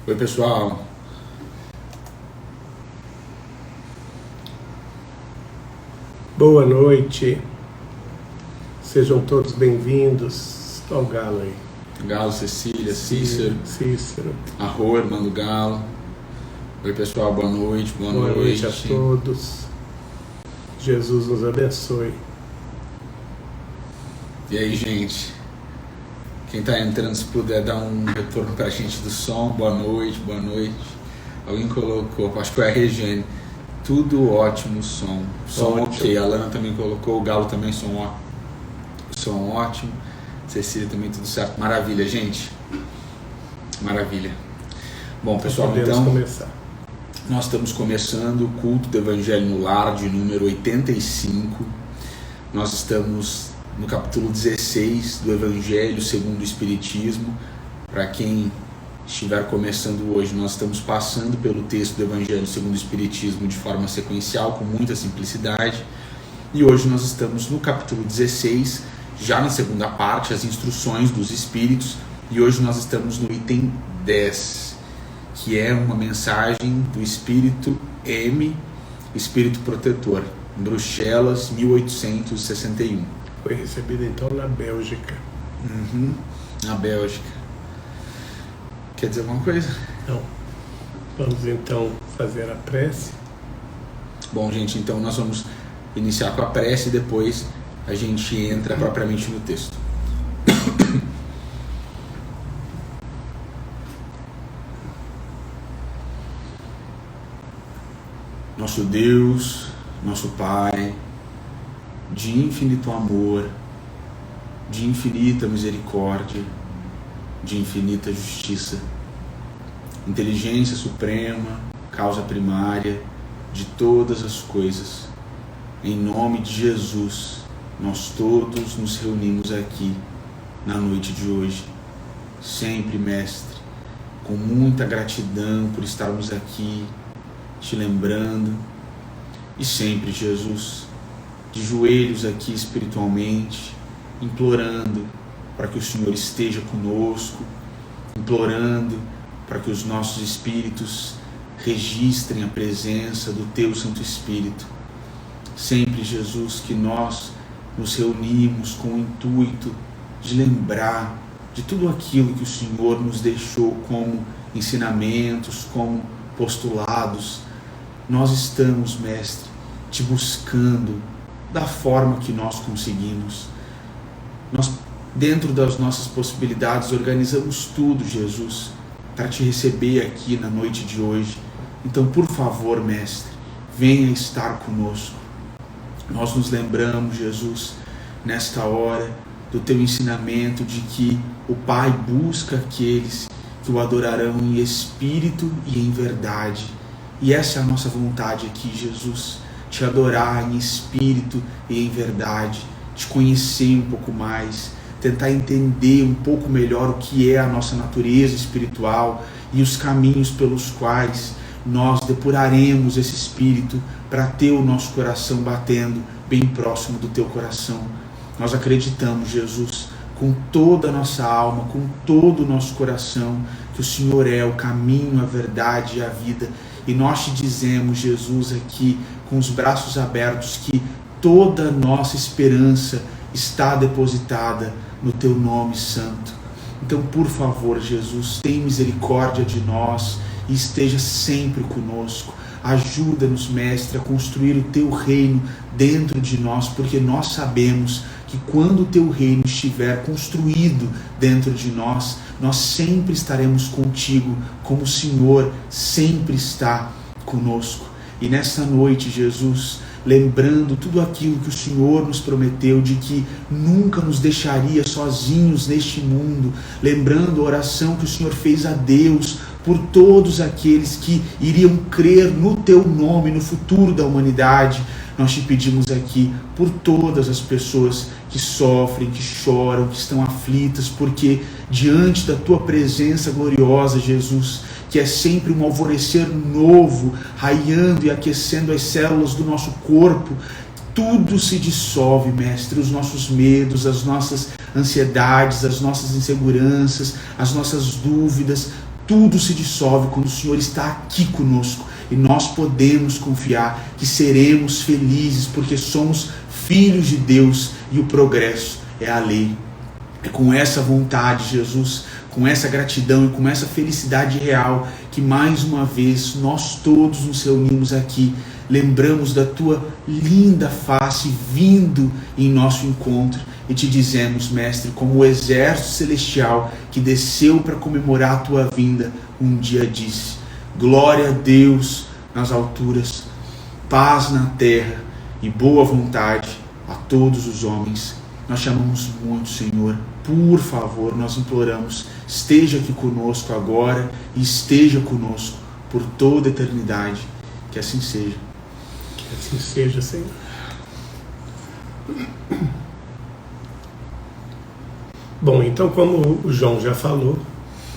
Oi, pessoal. Boa noite. Sejam todos bem-vindos ao Galo aí. Galo, Cecília, Cícero. Arro, irmã do Galo. Oi, pessoal, boa noite. Boa noite a todos. Jesus nos abençoe. E aí, gente? Quem tá entrando, se puder dar um retorno pra gente do som. Boa noite, boa noite. Alguém colocou, acho que foi a Regiane. Tudo ótimo, som ótimo. Ok. A Lana também colocou, o Galo também, som ótimo. Cecília também, tudo certo. Maravilha, gente. Maravilha. Bom, pessoal, então começar. Nós estamos começando o culto do Evangelho no Lar de número 85. Nós estamos no capítulo 16 do Evangelho segundo o Espiritismo. Para quem estiver começando hoje, nós estamos passando pelo texto do Evangelho segundo o Espiritismo de forma sequencial, com muita simplicidade. E hoje nós estamos no capítulo 16, já na segunda parte, as instruções dos Espíritos. E hoje nós estamos no item 10, que é uma mensagem do Espírito M, Espírito Protetor, em Bruxelas, 1861. Foi recebido então na Bélgica. Na Bélgica. Quer dizer alguma coisa? Não. Vamos então fazer a prece. Bom, gente, então nós vamos iniciar com a prece e depois a gente entra propriamente no texto. Nosso Deus, nosso Pai, de infinito amor, de infinita misericórdia, de infinita justiça, inteligência suprema, causa primária de todas as coisas, em nome de Jesus, nós todos nos reunimos aqui na noite de hoje, sempre, Mestre, com muita gratidão por estarmos aqui, te lembrando, e sempre, Jesus, de joelhos aqui espiritualmente, implorando para que o Senhor esteja conosco, implorando para que os nossos espíritos registrem a presença do Teu Santo Espírito. Sempre, Jesus, que nós nos reunimos com o intuito de lembrar de tudo aquilo que o Senhor nos deixou como ensinamentos, como postulados. Nós estamos, Mestre, Te buscando da forma que nós conseguimos. Nós, dentro das nossas possibilidades, organizamos tudo, Jesus, para Te receber aqui na noite de hoje. Então, por favor, Mestre, venha estar conosco. Nós nos lembramos, Jesus, nesta hora, do Teu ensinamento de que o Pai busca aqueles que o adorarão em espírito e em verdade. E essa é a nossa vontade aqui, Jesus, Te adorar em espírito e em verdade, Te conhecer um pouco mais, tentar entender um pouco melhor o que é a nossa natureza espiritual e os caminhos pelos quais nós depuraremos esse espírito para ter o nosso coração batendo bem próximo do Teu coração. Nós acreditamos, Jesus, com toda a nossa alma, com todo o nosso coração, que o Senhor é o caminho, a verdade e a vida. E nós Te dizemos, Jesus, aqui com os braços abertos, que toda a nossa esperança está depositada no Teu nome santo. Então, por favor, Jesus, tem misericórdia de nós e esteja sempre conosco. Ajuda-nos, Mestre, a construir o Teu reino dentro de nós, porque nós sabemos que quando o Teu reino estiver construído dentro de nós, nós sempre estaremos contigo, como o Senhor sempre está conosco. E nesta noite, Jesus, lembrando tudo aquilo que o Senhor nos prometeu, de que nunca nos deixaria sozinhos neste mundo, lembrando a oração que o Senhor fez a Deus por todos aqueles que iriam crer no Teu nome, no futuro da humanidade. Nós Te pedimos aqui por todas as pessoas que sofrem, que choram, que estão aflitas, porque diante da Tua presença gloriosa, Jesus, que é sempre um alvorecer novo, raiando e aquecendo as células do nosso corpo, tudo se dissolve, Mestre, os nossos medos, as nossas ansiedades, as nossas inseguranças, as nossas dúvidas, tudo se dissolve quando o Senhor está aqui conosco. E nós podemos confiar que seremos felizes, porque somos filhos de Deus e o progresso é a lei. É com essa vontade, Jesus, com essa gratidão e com essa felicidade real que mais uma vez nós todos nos reunimos aqui, lembramos da tua linda face vindo em nosso encontro e te dizemos, Mestre, como o exército celestial que desceu para comemorar a tua vinda, um dia disse: glória a Deus nas alturas, paz na terra e boa vontade a todos os homens. Nós chamamos muito, Senhor, por favor, nós imploramos, esteja aqui conosco agora e esteja conosco por toda a eternidade. Que assim seja. Que assim seja, Senhor. Bom, então, como o João já falou,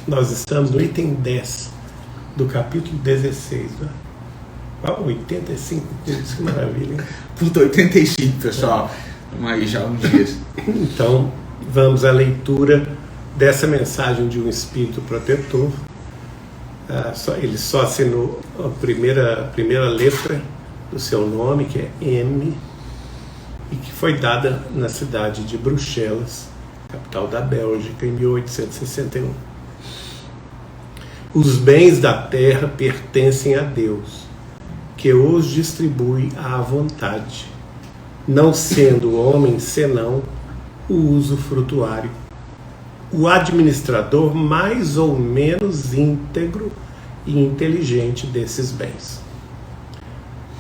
nós estamos no item 10 do capítulo 16, né? 85, que maravilha, hein? Puta, 85, pessoal. Vamos aí já uns dias. Então, vamos à leitura dessa mensagem de um espírito protetor. Ele só assinou a primeira letra do seu nome, que é M, e que foi dada na cidade de Bruxelas, capital da Bélgica, em 1861. Os bens da terra pertencem a Deus, que os distribui à vontade, não sendo o homem senão o usufrutuário, o administrador mais ou menos íntegro e inteligente desses bens.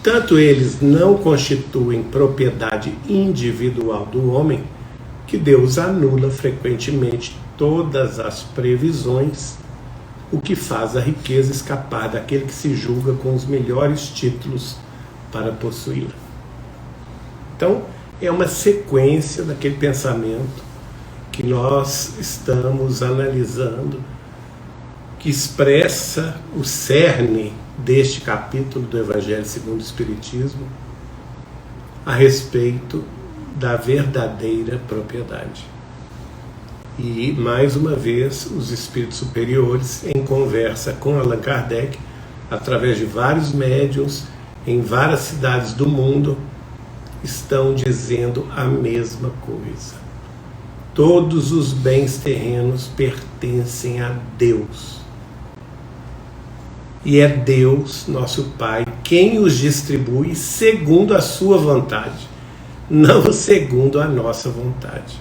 Tanto eles não constituem propriedade individual do homem, que Deus anula frequentemente todas as previsões, o que faz a riqueza escapar daquele que se julga com os melhores títulos para possuí-la. Então, é uma sequência daquele pensamento que nós estamos analisando, que expressa o cerne deste capítulo do Evangelho segundo o Espiritismo a respeito da verdadeira propriedade. E, mais uma vez, os espíritos superiores, em conversa com Allan Kardec, através de vários médiuns, em várias cidades do mundo, estão dizendo a mesma coisa. Todos os bens terrenos pertencem a Deus. E é Deus, nosso Pai, quem os distribui segundo a sua vontade, não segundo a nossa vontade.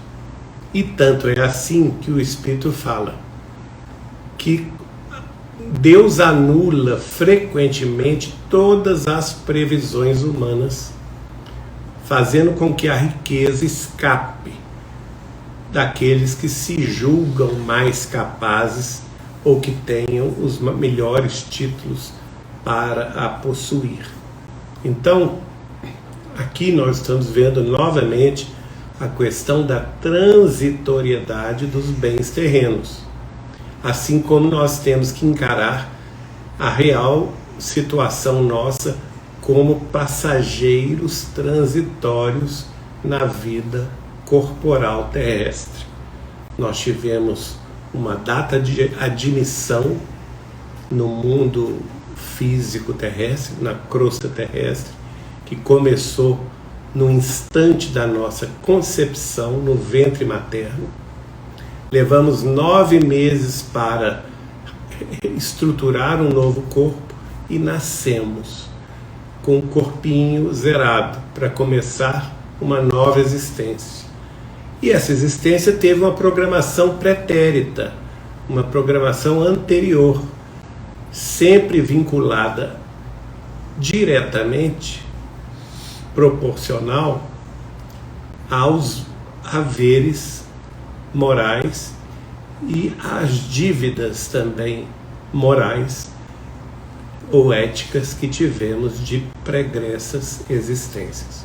E tanto é assim que o Espírito fala que Deus anula frequentemente todas as previsões humanas, fazendo com que a riqueza escape daqueles que se julgam mais capazes ou que tenham os melhores títulos para a possuir. Então, aqui nós estamos vendo novamente a questão da transitoriedade dos bens terrenos, assim como nós temos que encarar a real situação nossa como passageiros transitórios na vida corporal terrestre. Nós tivemos uma data de admissão no mundo físico terrestre, na crosta terrestre, que começou no instante da nossa concepção no ventre materno. Levamos 9 meses para estruturar um novo corpo e nascemos com um corpinho zerado para começar uma nova existência. E essa existência teve uma programação pretérita, uma programação anterior, sempre vinculada diretamente, proporcional aos haveres morais e às dívidas também morais ou éticas que tivemos de pregressas existências.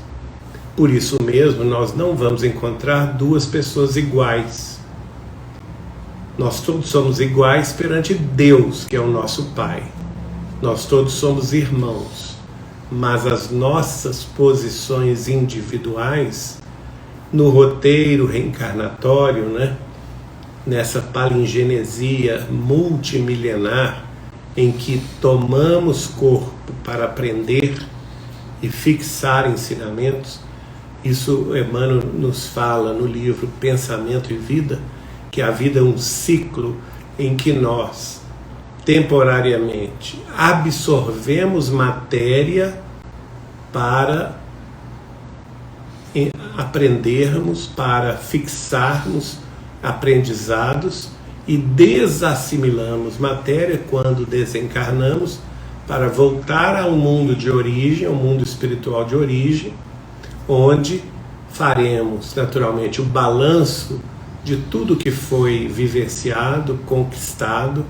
Por isso mesmo, nós não vamos encontrar duas pessoas iguais. Nós todos somos iguais perante Deus, que é o nosso Pai. Nós todos somos irmãos. Mas as nossas posições individuais, no roteiro reencarnatório, nessa palingenesia multimilenar em que tomamos corpo para aprender e fixar ensinamentos. Isso Emmanuel nos fala no livro Pensamento e Vida, que a vida é um ciclo em que nós, temporariamente, absorvemos matéria para aprendermos, para fixarmos aprendizados, e desassimilamos matéria quando desencarnamos para voltar ao mundo de origem, ao mundo espiritual de origem, onde faremos naturalmente o balanço de tudo que foi vivenciado, conquistado,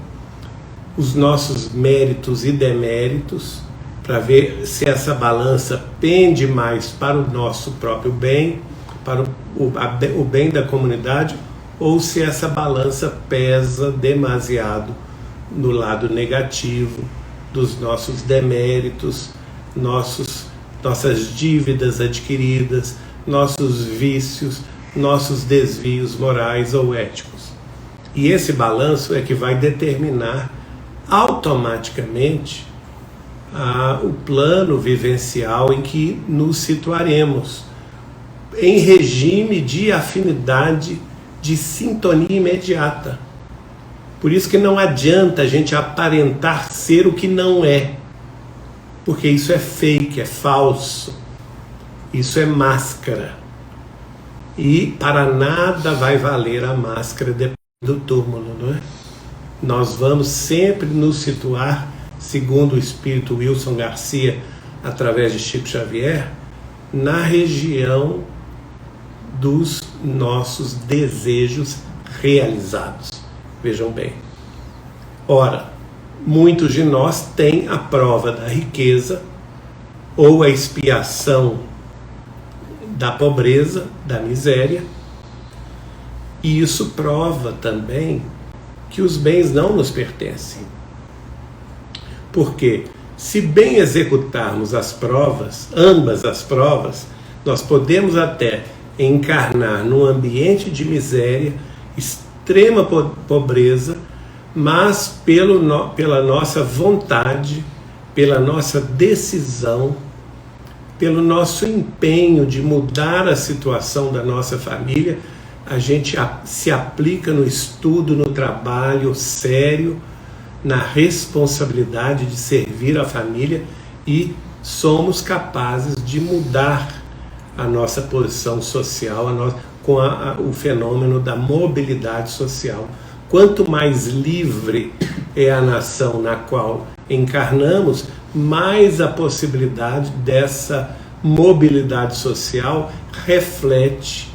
os nossos méritos e deméritos, para ver se essa balança pende mais para o nosso próprio bem, para o bem da comunidade, ou se essa balança pesa demasiado no lado negativo dos nossos deméritos, nossas dívidas adquiridas, nossos vícios, nossos desvios morais ou éticos. E esse balanço é que vai determinar automaticamente o plano vivencial em que nos situaremos, em regime de afinidade, de sintonia imediata. Por isso que não adianta a gente aparentar ser o que não é, porque isso é fake, é falso, isso é máscara, e para nada vai valer a máscara depois do túmulo, não é? Nós vamos sempre nos situar, segundo o espírito Wilson Garcia, através de Chico Xavier, na região dos nossos desejos realizados. Vejam bem. Ora, muitos de nós têm a prova da riqueza ou a expiação da pobreza, da miséria, e isso prova também que os bens não nos pertencem. Porque, se bem executarmos as provas, ambas as provas, nós podemos até encarnar num ambiente de miséria, extrema pobreza, mas pela nossa vontade, pela nossa decisão, pelo nosso empenho de mudar a situação da nossa família, a gente se aplica no estudo, no trabalho sério, na responsabilidade de servir a família, e somos capazes de mudar a nossa posição social, com o fenômeno da mobilidade social. Quanto mais livre é a nação na qual encarnamos, mais a possibilidade dessa mobilidade social reflete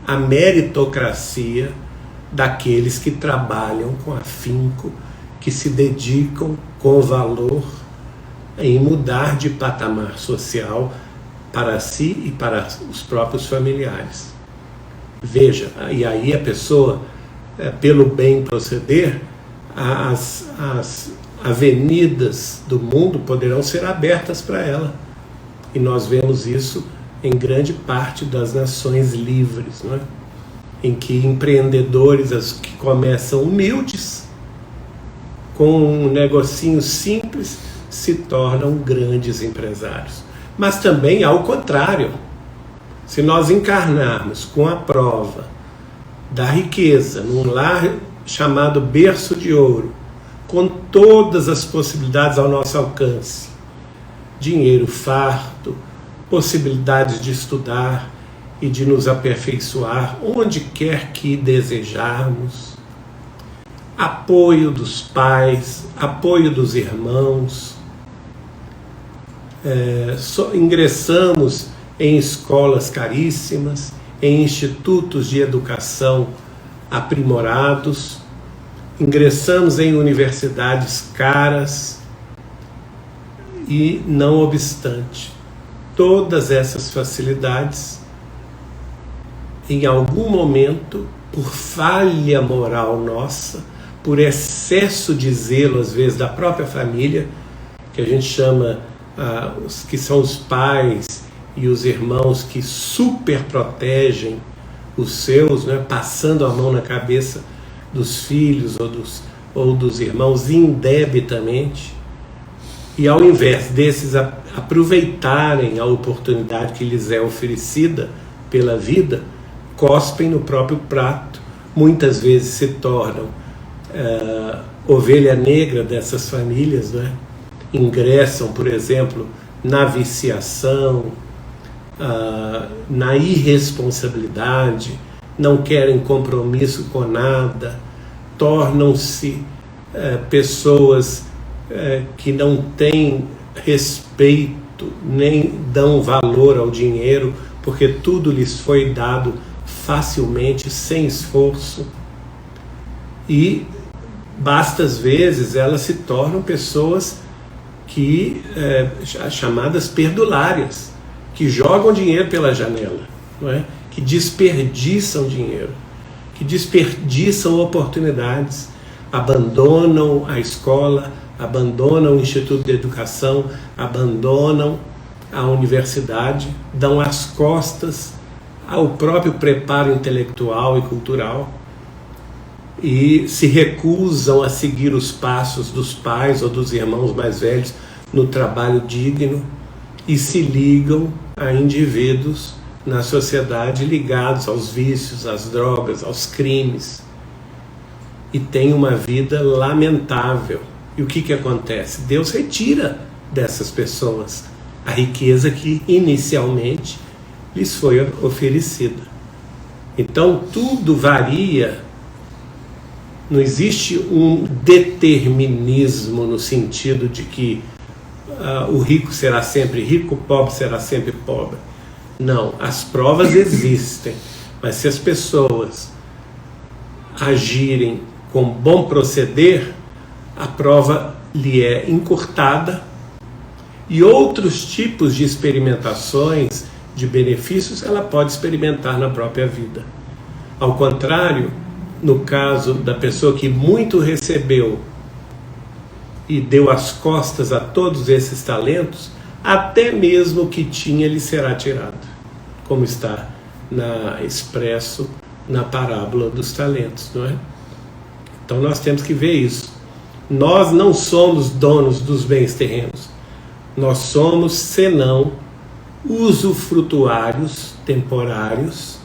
a meritocracia daqueles que trabalham com afinco, que se dedicam com valor em mudar de patamar social para si e para os próprios familiares. Veja, e aí a pessoa, pelo bem proceder, as avenidas do mundo poderão ser abertas para ela. E nós vemos isso em grande parte das nações livres, não é? Em que empreendedores que começam humildes, com um negocinho simples, se tornam grandes empresários. Mas também ao contrário, se nós encarnarmos com a prova da riqueza, num lar chamado berço de ouro, com todas as possibilidades ao nosso alcance, dinheiro farto, possibilidades de estudar e de nos aperfeiçoar onde quer que desejarmos, apoio dos pais, apoio dos irmãos, ingressamos em escolas caríssimas, em institutos de educação aprimorados, ingressamos em universidades caras, e não obstante todas essas facilidades, em algum momento, por falha moral nossa, por excesso de zelo, às vezes, da própria família, que a gente chama, que são os pais e os irmãos que super protegem os seus, né, passando a mão na cabeça dos filhos ou dos irmãos indebitamente, e ao invés desses aproveitarem a oportunidade que lhes é oferecida pela vida, cospem no próprio prato, muitas vezes se tornam ovelha negra dessas famílias, né? Ingressam, por exemplo, na viciação, na irresponsabilidade, não querem compromisso com nada, tornam-se pessoas que não têm respeito, nem dão valor ao dinheiro, porque tudo lhes foi dado facilmente, sem esforço. E basta, às vezes, elas se tornam pessoas chamadas perdulárias, que jogam dinheiro pela janela, não é? Que desperdiçam dinheiro, que desperdiçam oportunidades, abandonam a escola, abandonam o Instituto de Educação, abandonam a universidade, dão as costas ao próprio preparo intelectual e cultural e se recusam a seguir os passos dos pais ou dos irmãos mais velhos no trabalho digno e se ligam a indivíduos na sociedade ligados aos vícios, às drogas, aos crimes, e têm uma vida lamentável. E o que acontece? Deus retira dessas pessoas a riqueza que inicialmente lhes foi oferecida. Então tudo varia, não existe um determinismo no sentido de que o rico será sempre rico, o pobre será sempre pobre. Não, as provas existem, mas se as pessoas agirem com bom proceder, a prova lhe é encurtada e outros tipos de experimentações, de benefícios, ela pode experimentar na própria vida. Ao contrário, no caso da pessoa que muito recebeu e deu as costas a todos esses talentos, até mesmo o que tinha lhe será tirado, como está expresso na parábola dos talentos, não é? Então nós temos que ver isso. Nós não somos donos dos bens terrenos, nós somos senão usufrutuários temporários,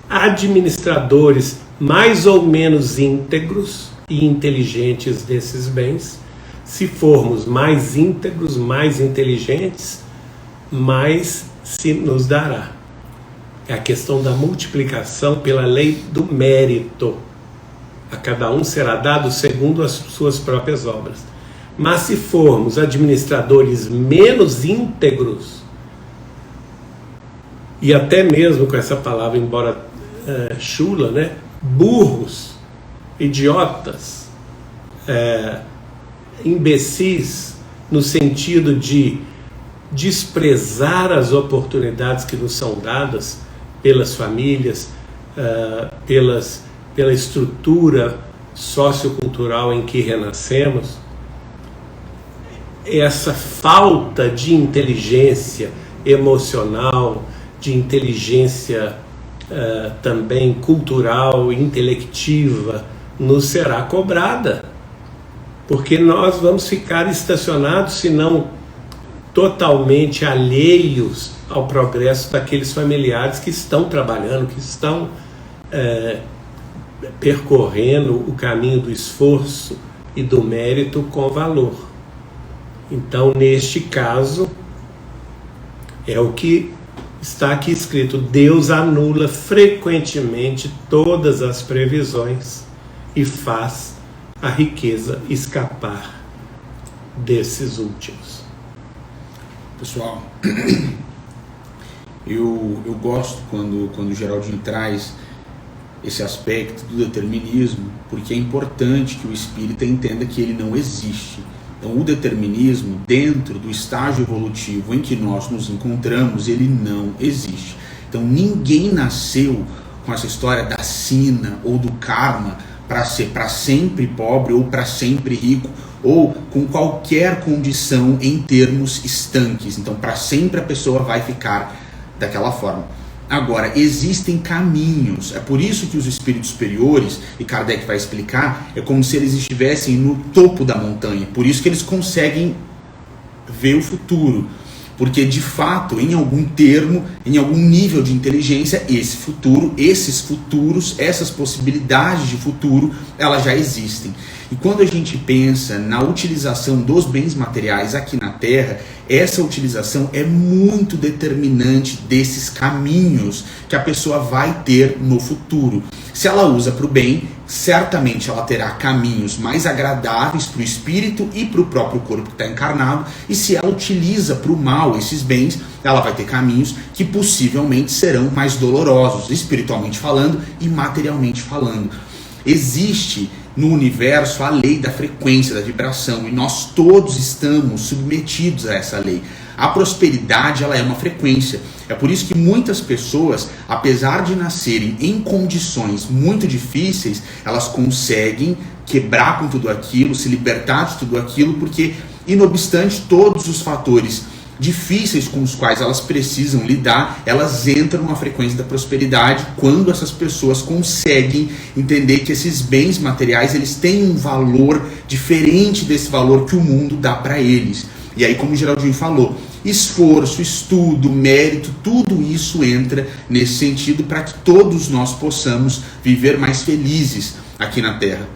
administradores mais ou menos íntegros e inteligentes desses bens. Se formos mais íntegros, mais inteligentes, mais se nos dará. É a questão da multiplicação pela lei do mérito. A cada um será dado segundo as suas próprias obras. Mas se formos administradores menos íntegros, e até mesmo com essa palavra, embora chula, né? Burros, idiotas, imbecis, no sentido de desprezar as oportunidades que nos são dadas pelas famílias, pela estrutura sociocultural em que renascemos, essa falta de inteligência emocional, de inteligência também cultural, intelectiva, nos será cobrada, porque nós vamos ficar estacionados, se não totalmente alheios ao progresso daqueles familiares que estão trabalhando, que estão percorrendo o caminho do esforço e do mérito com valor. Então, neste caso, é o que está aqui escrito: Deus anula frequentemente todas as previsões e faz a riqueza escapar desses últimos. Pessoal, eu gosto quando o Geraldinho traz esse aspecto do determinismo, porque é importante que o espírita entenda que ele não existe. Então, o determinismo, dentro do estágio evolutivo em que nós nos encontramos, ele não existe. Então, ninguém nasceu com essa história da sina ou do karma para ser para sempre pobre ou para sempre rico, ou com qualquer condição em termos estanques. Então, para sempre a pessoa vai ficar daquela forma. Agora, existem caminhos, é por isso que os espíritos superiores, e Kardec vai explicar, é como se eles estivessem no topo da montanha, por isso que eles conseguem ver o futuro, porque de fato, em algum termo, em algum nível de inteligência, esse futuro, esses futuros, essas possibilidades de futuro, elas já existem. E quando a gente pensa na utilização dos bens materiais aqui na Terra, essa utilização é muito determinante desses caminhos que a pessoa vai ter no futuro. Se ela usa para o bem, certamente ela terá caminhos mais agradáveis para o espírito e para o próprio corpo que está encarnado, e se ela utiliza para o mal esses bens, ela vai ter caminhos que possivelmente serão mais dolorosos, espiritualmente falando e materialmente falando. Existe no universo a lei da frequência, da vibração, e nós todos estamos submetidos a essa lei. A prosperidade, ela é uma frequência. É por isso que muitas pessoas, apesar de nascerem em condições muito difíceis, elas conseguem quebrar com tudo aquilo, se libertar de tudo aquilo, porque, inobstante todos os fatores difíceis com os quais elas precisam lidar, elas entram numa frequência da prosperidade quando essas pessoas conseguem entender que esses bens materiais, eles têm um valor diferente desse valor que o mundo dá para eles. E aí, como o Geraldinho falou, esforço, estudo, mérito, tudo isso entra nesse sentido para que todos nós possamos viver mais felizes aqui na Terra.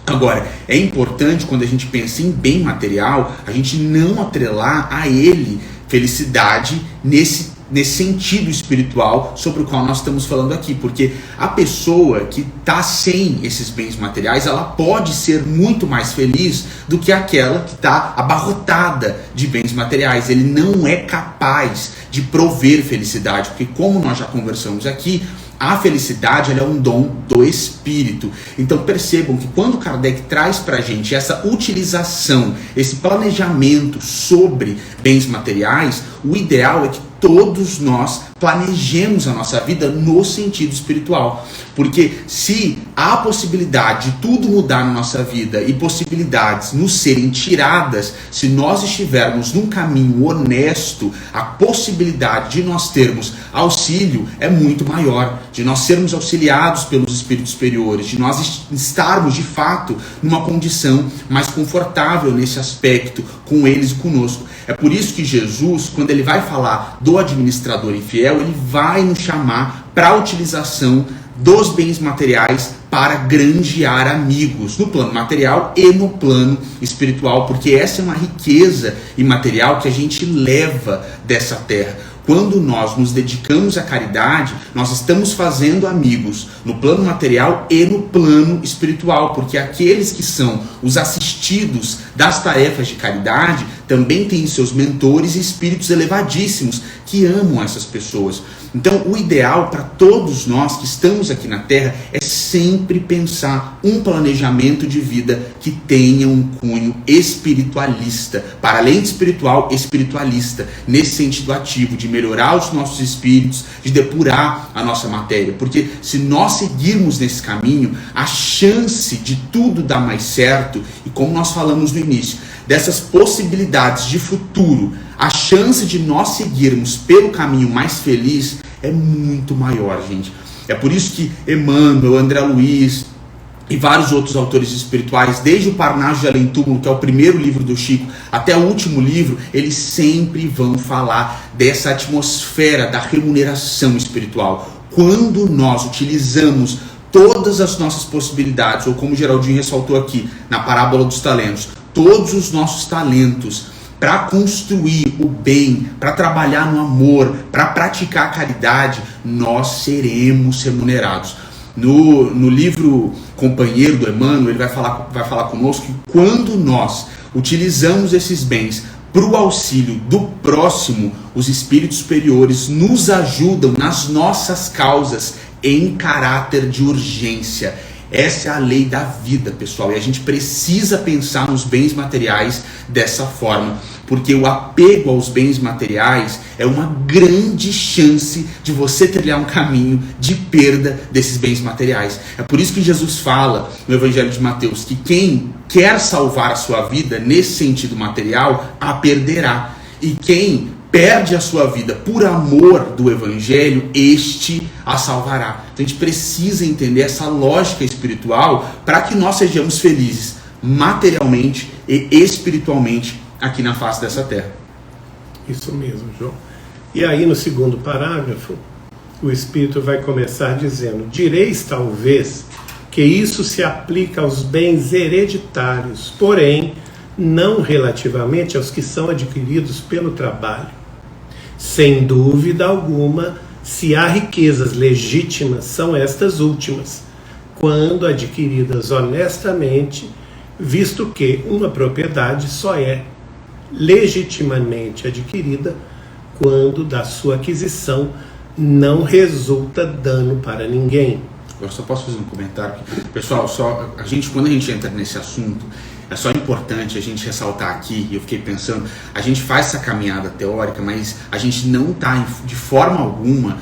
Agora, é importante, quando a gente pensa em bem material, a gente não atrelar a ele felicidade nesse sentido espiritual sobre o qual nós estamos falando aqui, porque a pessoa que está sem esses bens materiais, ela pode ser muito mais feliz do que aquela que está abarrotada de bens materiais. Ele não é capaz de prover felicidade, porque, como nós já conversamos aqui, a felicidade, ela é um dom do espírito. Então percebam que quando Kardec traz para a gente essa utilização, esse planejamento sobre bens materiais, o ideal é que todos nós planejemos a nossa vida no sentido espiritual. Porque se há possibilidade de tudo mudar na nossa vida e possibilidades nos serem tiradas, se nós estivermos num caminho honesto, a possibilidade de nós termos auxílio é muito maior, de nós sermos auxiliados pelos espíritos superiores, de nós estarmos de fato numa condição mais confortável nesse aspecto com eles e conosco. É por isso que Jesus, quando ele vai falar do administrador infiel, ele vai nos chamar para a utilização dos bens materiais para granjear amigos, no plano material e no plano espiritual, porque essa é uma riqueza imaterial que a gente leva dessa terra. Quando nós nos dedicamos à caridade, nós estamos fazendo amigos no plano material e no plano espiritual, porque aqueles que são os assistidos das tarefas de caridade também têm seus mentores e espíritos elevadíssimos que amam essas pessoas. Então, o ideal para todos nós que estamos aqui na Terra é sempre pensar um planejamento de vida que tenha um cunho espiritualista, para além de espiritual, espiritualista, nesse sentido ativo, de melhorar os nossos espíritos, de depurar a nossa matéria. Porque se nós seguirmos nesse caminho, a chance de tudo dar mais certo, e como nós falamos no início, dessas possibilidades de futuro, a chance de nós seguirmos pelo caminho mais feliz é muito maior, gente. É por isso que Emmanuel, André Luiz e vários outros autores espirituais, desde o Parnaso de Além Túmulo, que é o primeiro livro do Chico, até o último livro, eles sempre vão falar dessa atmosfera da remuneração espiritual. Quando nós utilizamos todas as nossas possibilidades, ou como o Geraldinho ressaltou aqui, na parábola dos talentos, todos os nossos talentos para construir o bem, para trabalhar no amor, para praticar a caridade, nós seremos remunerados. No livro Companheiro do Emmanuel, ele vai falar conosco que quando nós utilizamos esses bens para o auxílio do próximo, os espíritos superiores nos ajudam nas nossas causas em caráter de urgência. Essa é a lei da vida, pessoal, e a gente precisa pensar nos bens materiais dessa forma, porque o apego aos bens materiais é uma grande chance de você trilhar um caminho de perda desses bens materiais. É por isso que Jesus fala no Evangelho de Mateus que quem quer salvar a sua vida nesse sentido material, a perderá. E quem perde a sua vida por amor do Evangelho, este a salvará. Então a gente precisa entender essa lógica espiritual para que nós sejamos felizes materialmente e espiritualmente aqui na face dessa terra. Isso mesmo, João. E aí no segundo parágrafo, o Espírito vai começar dizendo: direis talvez que isso se aplica aos bens hereditários, porém não relativamente aos que são adquiridos pelo trabalho. Sem dúvida alguma, se há riquezas legítimas, são estas últimas, quando adquiridas honestamente, visto que uma propriedade só é legitimamente adquirida quando da sua aquisição não resulta dano para ninguém. Eu só posso fazer um comentário aqui. Pessoal, quando a gente entra nesse assunto, é só importante a gente ressaltar aqui, e eu fiquei pensando, a gente faz essa caminhada teórica, mas a gente não está de forma alguma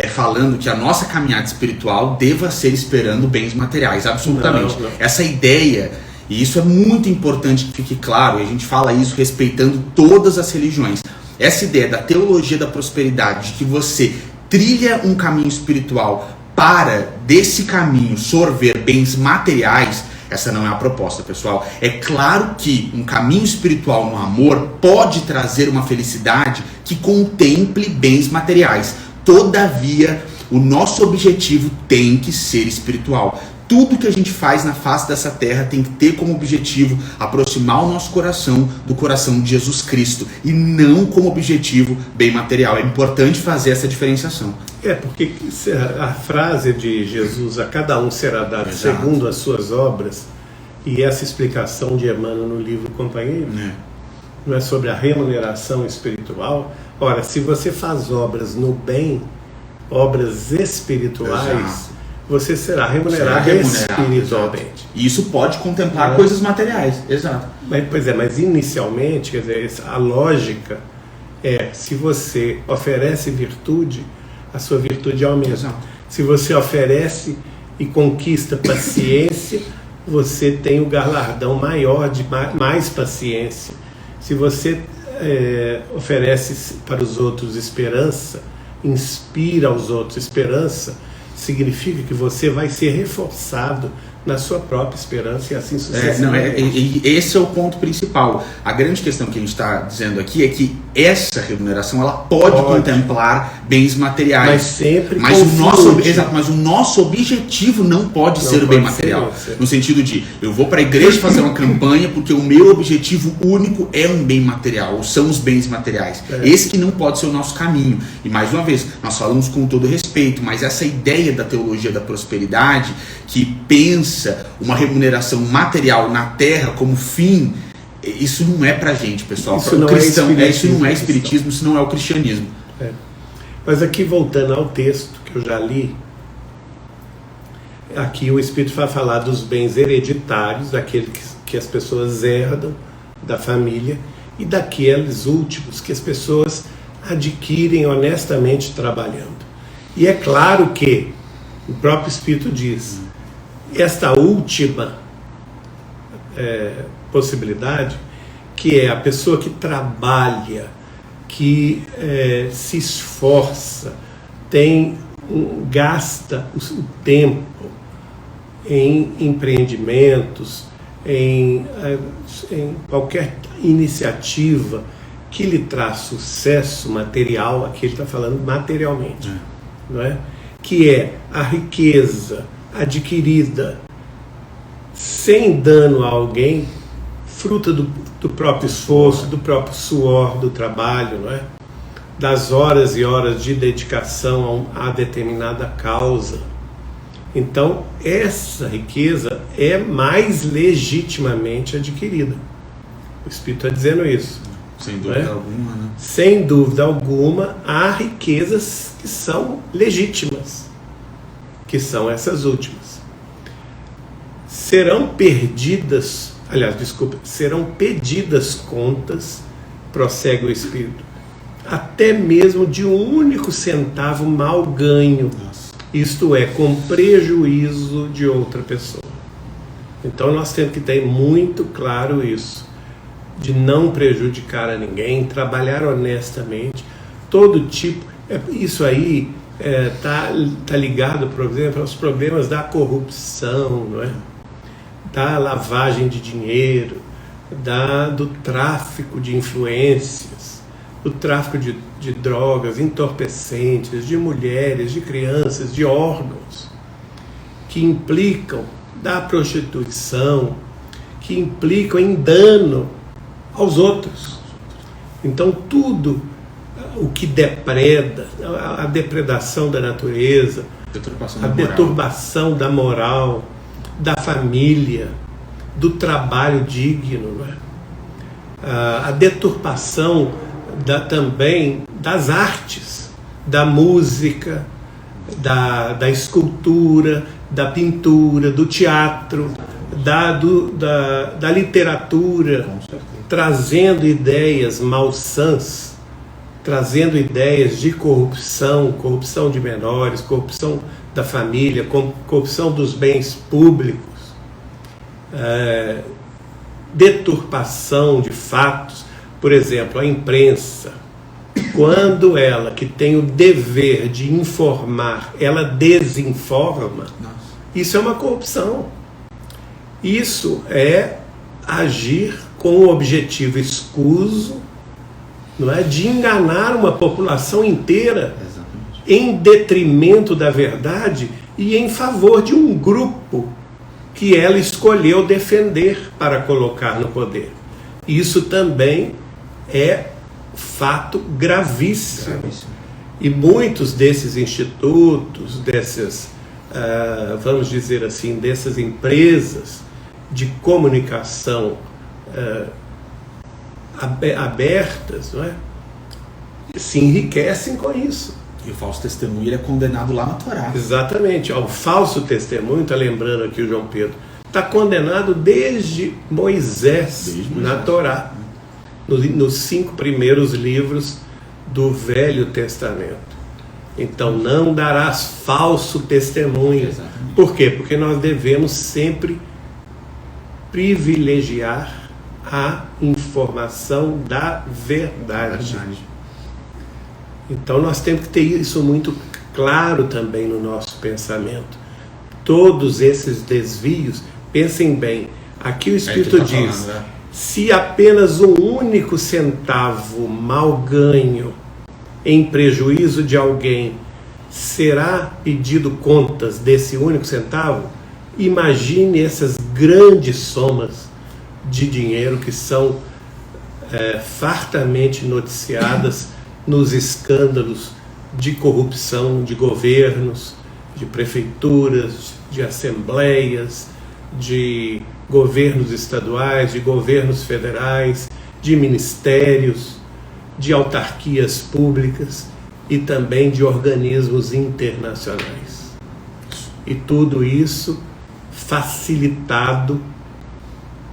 falando que a nossa caminhada espiritual deva ser esperando bens materiais, absolutamente. Não. Essa ideia, e isso é muito importante que fique claro, e a gente fala isso respeitando todas as religiões, essa ideia da teologia da prosperidade, de que você trilha um caminho espiritual para desse caminho sorver bens materiais, essa não é a proposta, pessoal. É claro que um caminho espiritual no amor pode trazer uma felicidade que contemple bens materiais. Todavia, o nosso objetivo tem que ser espiritual. Tudo que a gente faz na face dessa terra tem que ter como objetivo aproximar o nosso coração do coração de Jesus Cristo e não como objetivo bem material. É importante fazer essa diferenciação. Porque a frase de Jesus, a cada um será dado segundo as suas obras, e essa explicação de Emmanuel no livro Companheiro, não é sobre a remuneração espiritual. Ora, se você faz obras no bem, obras espirituais, você será remunerado espiritualmente. E isso pode contemplar coisas materiais, exato. Mas inicialmente, quer dizer, a lógica é, se você oferece virtude, a sua virtude aumenta. Exato. Se você oferece e conquista paciência, você tem o galardão maior de mais paciência. Se você oferece para os outros esperança, inspira aos outros esperança, significa que você vai ser reforçado na sua própria esperança e assim sucessivamente. Esse é o ponto principal. A grande questão que a gente está dizendo aqui é que essa remuneração ela pode contemplar bens materiais. Mas sempre mas o nosso objetivo não pode ser o bem material. No sentido de, eu vou para a igreja fazer uma campanha porque o meu objetivo único é um bem material, ou são os bens materiais. Esse que não pode ser o nosso caminho. E mais uma vez, nós falamos com todo respeito, mas essa ideia da teologia da prosperidade, que pensa uma remuneração material na terra como fim, isso não é pra gente, pessoal. Isso não é espiritismo, isso não é o cristianismo. Mas aqui, voltando ao texto que eu já li, aqui o Espírito vai falar dos bens hereditários, daqueles que as pessoas herdam da família, e daqueles últimos que as pessoas adquirem honestamente trabalhando. E é claro que o próprio Espírito diz, esta última possibilidade, que é a pessoa que trabalha, que se esforça, gasta o tempo em empreendimentos, em qualquer iniciativa que lhe traz sucesso material, aqui ele está falando materialmente, não é? Que é a riqueza adquirida sem dano a alguém, fruto do próprio esforço, do próprio suor, do trabalho, não é? Das horas e horas de dedicação a determinada causa. Então, essa riqueza é mais legitimamente adquirida. O Espírito está dizendo isso. Sem dúvida alguma, né? Sem dúvida alguma, há riquezas que são legítimas, que são essas últimas. Serão pedidas contas, prossegue o Espírito, até mesmo de um único centavo mal ganho, isto é, com prejuízo de outra pessoa. Então nós temos que ter muito claro isso. de não prejudicar a ninguém, trabalhar honestamente, todo tipo. Isso aí tá ligado, por exemplo, aos problemas da corrupção, não é? Da lavagem de dinheiro, do tráfico de influências, do tráfico de drogas, entorpecentes, de mulheres, de crianças, de órgãos, que implicam da prostituição, que implicam em dano aos outros. Então tudo o que depreda, a depredação da natureza, a deturpação da moral, da família, do trabalho digno, não é? A deturpação também das artes, da música, da escultura, da pintura, do teatro, da literatura, trazendo ideias malsãs, trazendo ideias de corrupção, corrupção de menores, corrupção da família, corrupção dos bens públicos, deturpação de fatos. Por exemplo, a imprensa, quando ela, que tem o dever de informar, ela desinforma, isso é uma corrupção. Isso é agir com o objetivo escuso, não é, de enganar uma população inteira. Exatamente. Em detrimento da verdade e em favor de um grupo que ela escolheu defender para colocar no poder. Isso também é fato gravíssimo. E muitos desses institutos, vamos dizer assim, dessas empresas de comunicação abertas, não é? Se enriquecem com isso. E o falso testemunho ele é condenado lá na Torá. Exatamente. O falso testemunho, está lembrando aqui o João Pedro, está condenado desde Moisés, na Torá, nos 5 primeiros livros do Velho Testamento. Então não darás falso testemunho. Exatamente. Por quê? Porque nós devemos sempre privilegiar a informação da verdade. Então nós temos que ter isso muito claro também no nosso pensamento. Todos esses desvios, pensem bem, aqui o Espírito diz, se apenas um único centavo mal ganho em prejuízo de alguém será pedido contas desse único centavo, imagine essas grandes somas de dinheiro que são fartamente noticiadas nos escândalos de corrupção de governos, de prefeituras, de assembleias, de governos estaduais, de governos federais, de ministérios, de autarquias públicas e também de organismos internacionais. E tudo isso facilitado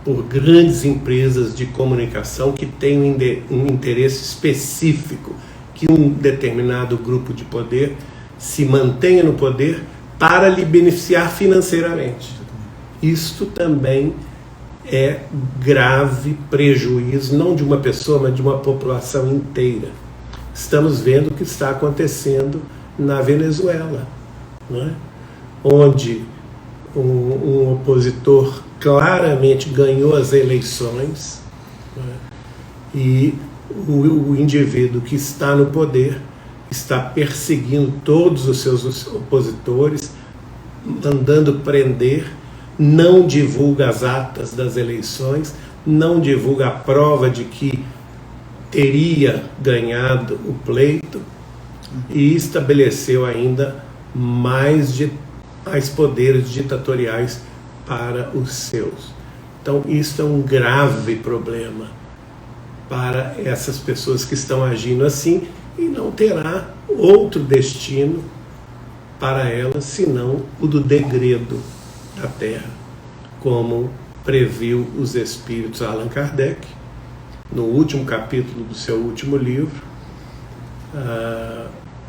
por grandes empresas de comunicação que têm um interesse específico, que um determinado grupo de poder se mantenha no poder para lhe beneficiar financeiramente. Isto também é grave prejuízo, não de uma pessoa, mas de uma população inteira. Estamos vendo o que está acontecendo na Venezuela, não é? Onde um opositor claramente ganhou as eleições, não é? E o indivíduo que está no poder está perseguindo todos os seus opositores, mandando prender, não divulga as atas das eleições, não divulga a prova de que teria ganhado o pleito e estabeleceu ainda mais poderes ditatoriais para os seus. Então isso é um grave problema para essas pessoas que estão agindo assim, e não terá outro destino para elas senão o do degredo da Terra, como previu os espíritos Allan Kardec no último capítulo do seu último livro,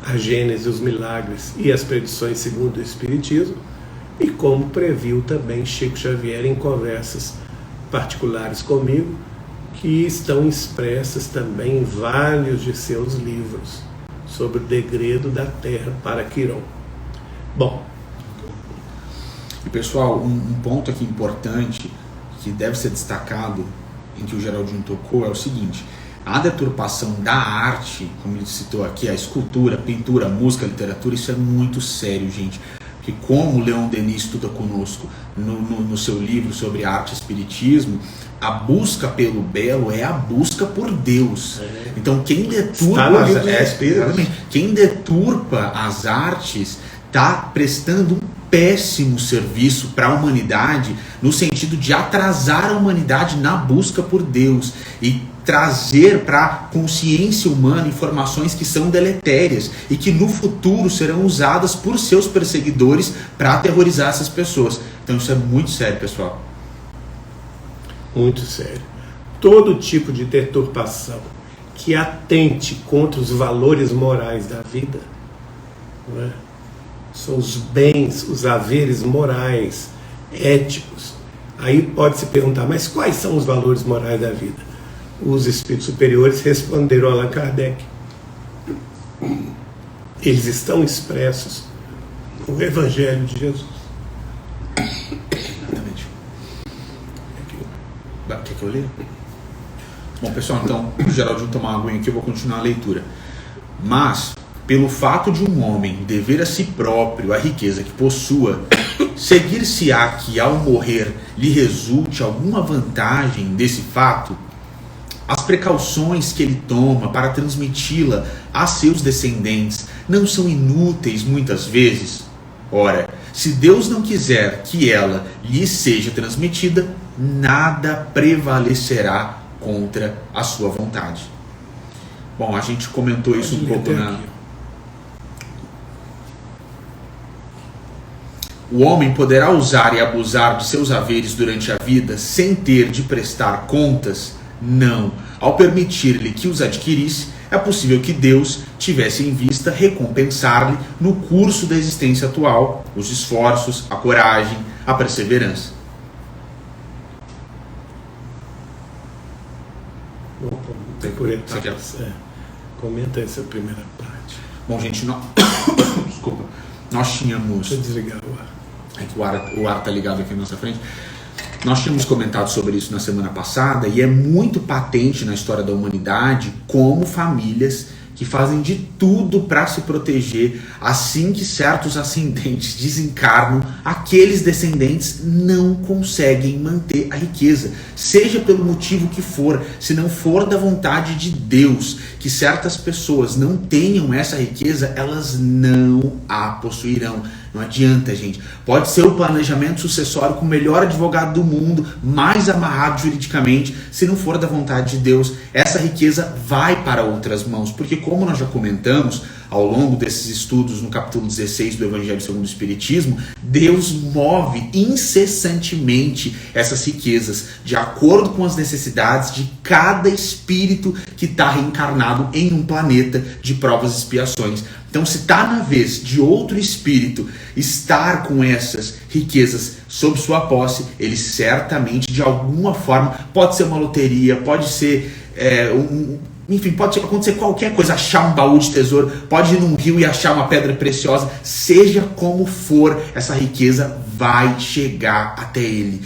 A Gênese, os Milagres e as Predições segundo o Espiritismo, e como previu também Chico Xavier em conversas particulares comigo, que estão expressas também em vários de seus livros sobre o degredo da Terra para Quirón. Bom, e pessoal, um ponto aqui importante que deve ser destacado, em que o Geraldinho tocou, é o seguinte: a deturpação da arte, como ele citou aqui, a escultura, a pintura, a música, a literatura, isso é muito sério, gente. Porque como o Leon Denis estuda conosco no seu livro sobre arte e espiritismo, a busca pelo belo é a busca por Deus. Então quem deturpa as artes está prestando um péssimo serviço para a humanidade, no sentido de atrasar a humanidade na busca por Deus e trazer para a consciência humana informações que são deletérias e que no futuro serão usadas por seus perseguidores para aterrorizar essas pessoas. Então isso é muito sério, pessoal. Muito sério. Todo tipo de deturpação que atente contra os valores morais da vida, não é? São os bens, os haveres morais, éticos. Aí pode se perguntar, mas quais são os valores morais da vida? Os espíritos superiores responderam a Allan Kardec. Eles estão expressos no Evangelho de Jesus. Exatamente. Quer que eu leia? Bom, pessoal, então, o Geraldinho tomar uma aguinha aqui, eu vou continuar a leitura. Mas, pelo fato de um homem dever a si próprio a riqueza que possua, seguir-se-á que ao morrer lhe resulte alguma vantagem desse fato, as precauções que ele toma para transmiti-la a seus descendentes não são inúteis muitas vezes? Ora, se Deus não quiser que ela lhe seja transmitida, nada prevalecerá contra a sua vontade. Bom, a gente comentou isso um pouco na... O homem poderá usar e abusar de seus haveres durante a vida sem ter de prestar contas? Não. Ao permitir-lhe que os adquirisse, é possível que Deus tivesse em vista recompensar-lhe no curso da existência atual os esforços, a coragem, a perseverança. Tem por etapas. Comenta essa primeira parte. Bom, gente, desculpa. Nós tínhamos... Deixa eu desligar o ar. É que o ar está ligado aqui na nossa frente. Nós tínhamos comentado sobre isso na semana passada e é muito patente na história da humanidade como famílias que fazem de tudo para se proteger assim que certos ascendentes desencarnam, aqueles descendentes não conseguem manter a riqueza, seja pelo motivo que for. Se não for da vontade de Deus que certas pessoas não tenham essa riqueza, elas não a possuirão. Não adianta, gente. Pode ser o planejamento sucessório com o melhor advogado do mundo, mais amarrado juridicamente. Se não for da vontade de Deus, essa riqueza vai para outras mãos. Porque, como nós já comentamos ao longo desses estudos no capítulo 16 do Evangelho segundo o Espiritismo, Deus move incessantemente essas riquezas de acordo com as necessidades de cada espírito que está reencarnado em um planeta de provas e expiações. Então, se está na vez de outro espírito estar com essas riquezas sob sua posse, ele certamente, de alguma forma, pode ser uma loteria, pode ser enfim, pode acontecer qualquer coisa, achar um baú de tesouro, pode ir num rio e achar uma pedra preciosa, seja como for, essa riqueza vai chegar até ele.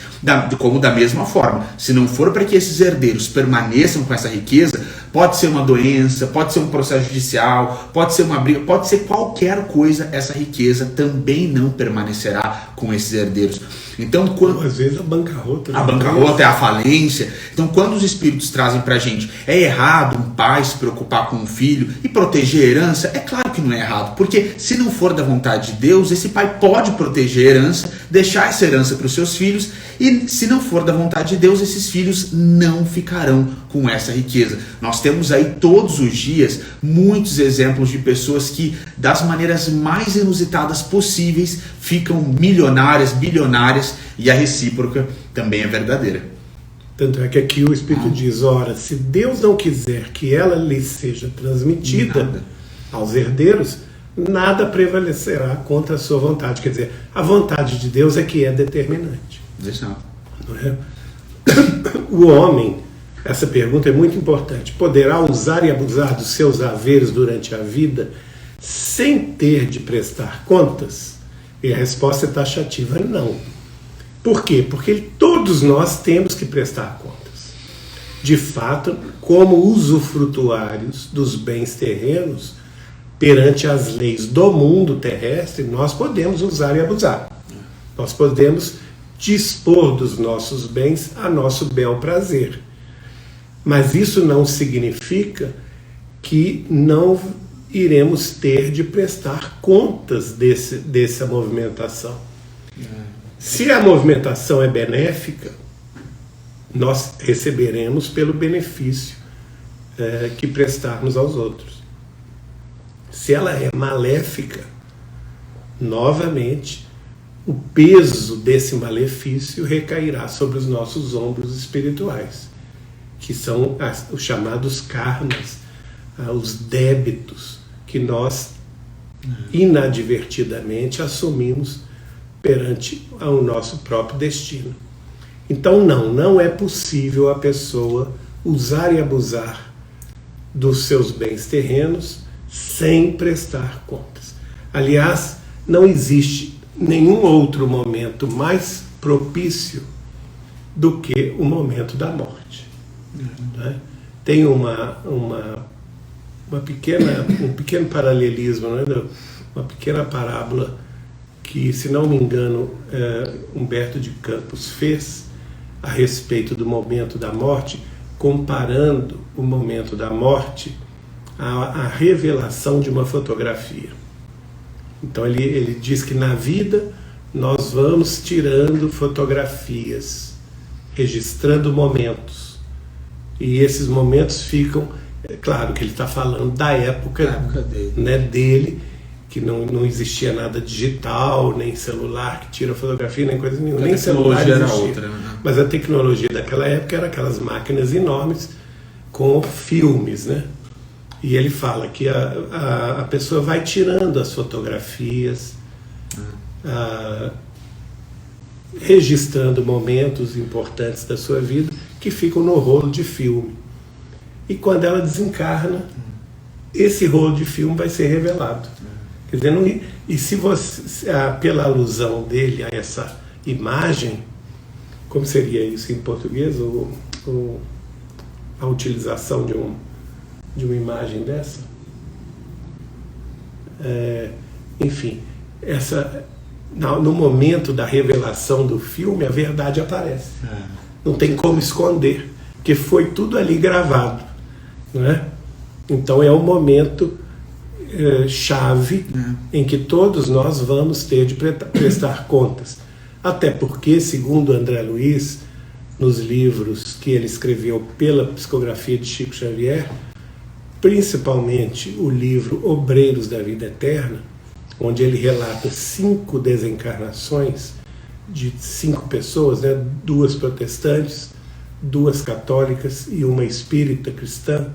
Como da mesma forma, se não for para que esses herdeiros permaneçam com essa riqueza, pode ser uma doença, pode ser um processo judicial, pode ser uma briga, pode ser qualquer coisa, essa riqueza também não permanecerá com esses herdeiros. Então, às vezes a bancarrota. A bancarrota é a falência. Então, quando os espíritos trazem pra gente, é errado um pai se preocupar com um filho e proteger a herança? É claro que não é errado, porque se não for da vontade de Deus, esse pai pode proteger a herança, deixar essa herança para os seus filhos, e se não for da vontade de Deus, esses filhos não ficarão com essa riqueza. Nós temos aí todos os dias muitos exemplos de pessoas que, das maneiras mais inusitadas possíveis, ficam milionárias, bilionárias, e a recíproca também é verdadeira. Tanto é que aqui o Espírito diz, ora, se Deus não quiser que ela lhe seja transmitida aos herdeiros, nada prevalecerá contra a sua vontade. Quer dizer, a vontade de Deus é que é determinante. Exato. Não é? O homem Essa pergunta é muito importante. Poderá usar e abusar dos seus haveres durante a vida sem ter de prestar contas? E a resposta é taxativa: não. Por quê? Porque todos nós temos que prestar contas. De fato, como usufrutuários dos bens terrenos, perante as leis do mundo terrestre, nós podemos usar e abusar. Nós podemos dispor dos nossos bens a nosso bel prazer. Mas isso não significa que não iremos ter de prestar contas dessa movimentação. Se a movimentação é benéfica, nós receberemos pelo benefício que prestarmos aos outros. Se ela é maléfica, novamente, o peso desse malefício recairá sobre os nossos ombros espirituais, que são os chamados karmas, os débitos que nós inadvertidamente assumimos perante o nosso próprio destino. Então não é possível a pessoa usar e abusar dos seus bens terrenos sem prestar contas. Aliás, não existe nenhum outro momento mais propício do que o momento da morte. Né? Tem um pequeno paralelismo, né? Uma pequena parábola que, se não me engano, Humberto de Campos fez a respeito do momento da morte, comparando o momento da morte à revelação de uma fotografia. Então ele diz que na vida nós vamos tirando fotografias, registrando momentos, e esses momentos ficam, claro que ele está falando da época dele, né, dele, que não existia nada digital, nem celular que tira fotografia, nem coisa nenhuma, nem celular existia. Era outra, né? Mas a tecnologia daquela época era aquelas máquinas enormes com filmes, né? E ele fala que a pessoa vai tirando as fotografias, registrando momentos importantes da sua vida que ficam no rolo de filme. E quando ela desencarna, esse rolo de filme vai ser revelado. Quer dizer, e se você, pela alusão dele a essa imagem, como seria isso em português, a utilização de uma imagem dessa? Enfim, no momento da revelação do filme, a verdade aparece. Não tem como esconder, porque foi tudo ali gravado. Não é? Então é um momento chave em que todos nós vamos ter de prestar contas. Até porque, segundo André Luiz, nos livros que ele escreveu pela psicografia de Chico Xavier, principalmente o livro Obreiros da Vida Eterna, onde ele relata 5 desencarnações de 5 pessoas, né? 2 protestantes, 2 católicas e uma espírita cristã.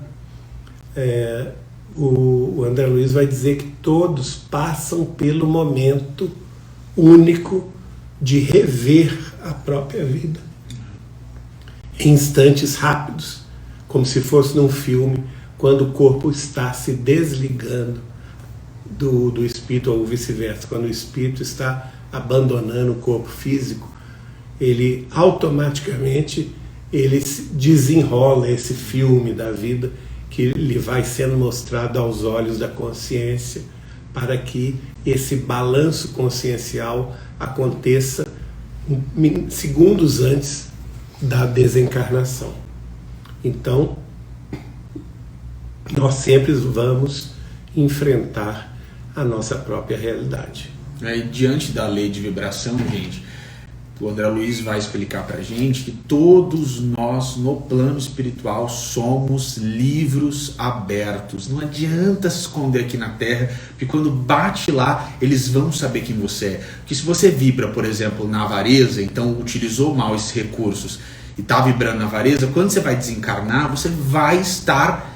O André Luiz vai dizer que todos passam pelo momento único de rever a própria vida em instantes rápidos, como se fosse num filme, quando o corpo está se desligando do espírito, ou vice-versa, quando o espírito está abandonando o corpo físico, ele automaticamente desenrola esse filme da vida que lhe vai sendo mostrado aos olhos da consciência, para que esse balanço consciencial aconteça segundos antes da desencarnação. Então, nós sempre vamos enfrentar a nossa própria realidade. E diante da lei de vibração, gente, o André Luiz vai explicar para a gente que todos nós, no plano espiritual, somos livros abertos. Não adianta se esconder aqui na Terra, porque quando bate lá, eles vão saber quem você é. Porque se você vibra, por exemplo, na avareza, então utilizou mal esses recursos e está vibrando na avareza, quando você vai desencarnar, você vai estar